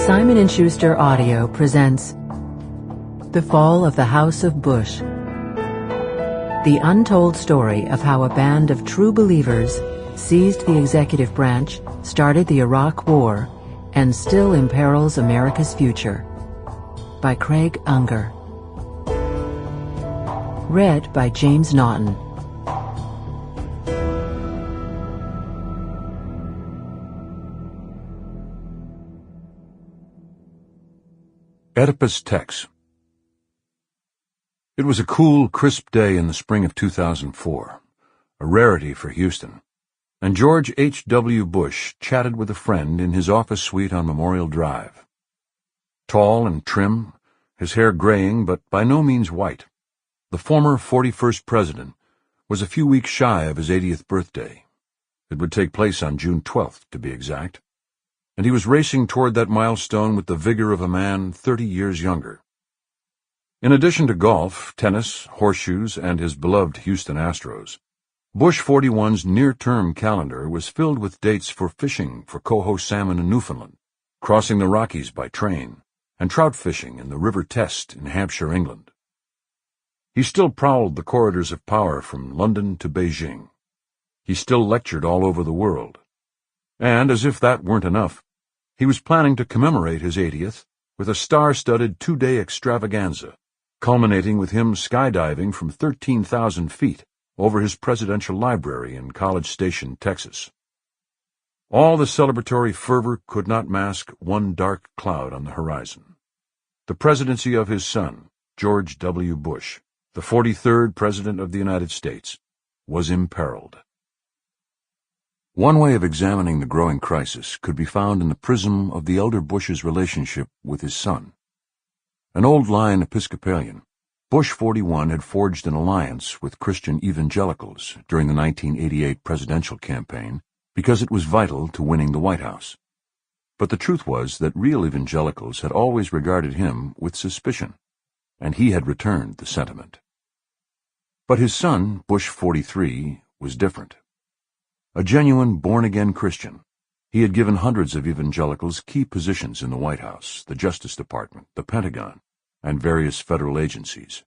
Simon & Schuster Audio presents The Fall of the House of Bush. The untold story of how a band of true believers seized the executive branch, started the Iraq War, and still imperils America's future. By Craig Unger. Read by James Naughton. Oedipus Tex. It was a cool, crisp day in the spring of 2004, a rarity for Houston, and George H.W. Bush chatted with a friend in his office suite on Memorial Drive. Tall and trim, his hair graying but by no means white, the former 41st president was a few weeks shy of his 80th birthday. It would take place on June 12th, to be exact, and he was racing toward that milestone with the vigor of a man 30 years younger. In addition to golf, tennis, horseshoes, and his beloved Houston Astros, Bush 41's near-term calendar was filled with dates for fishing for coho salmon in Newfoundland, crossing the Rockies by train, and trout fishing in the River Test in Hampshire, England. He still prowled the corridors of power from London to Beijing. He still lectured all over the world. And, as if that weren't enough, he was planning to commemorate his 80th with a star-studded two-day extravaganza, culminating with him skydiving from 13,000 feet over his presidential library in College Station, Texas. All the celebratory fervor could not mask one dark cloud on the horizon. The presidency of his son, George W. Bush, the 43rd President of the United States, was imperiled. One way of examining the growing crisis could be found in the prism of the elder Bush's relationship with his son. An old-line Episcopalian, Bush 41 had forged an alliance with Christian evangelicals during the 1988 presidential campaign because it was vital to winning the White House. But the truth was that real evangelicals had always regarded him with suspicion, and he had returned the sentiment. But his son, Bush 43, was different. A genuine born-again Christian, he had given hundreds of evangelicals key positions in the White House, the Justice Department, the Pentagon, and various federal agencies.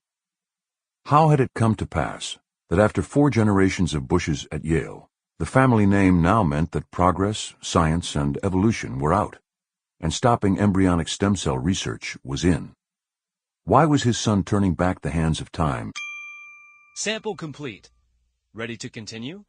How had it come to pass that after 4 generations of Bushes at Yale, the family name now meant that progress, science, and evolution were out, and stopping embryonic stem cell research was in? Why was his son turning back the hands of time? Sample complete. Ready to continue?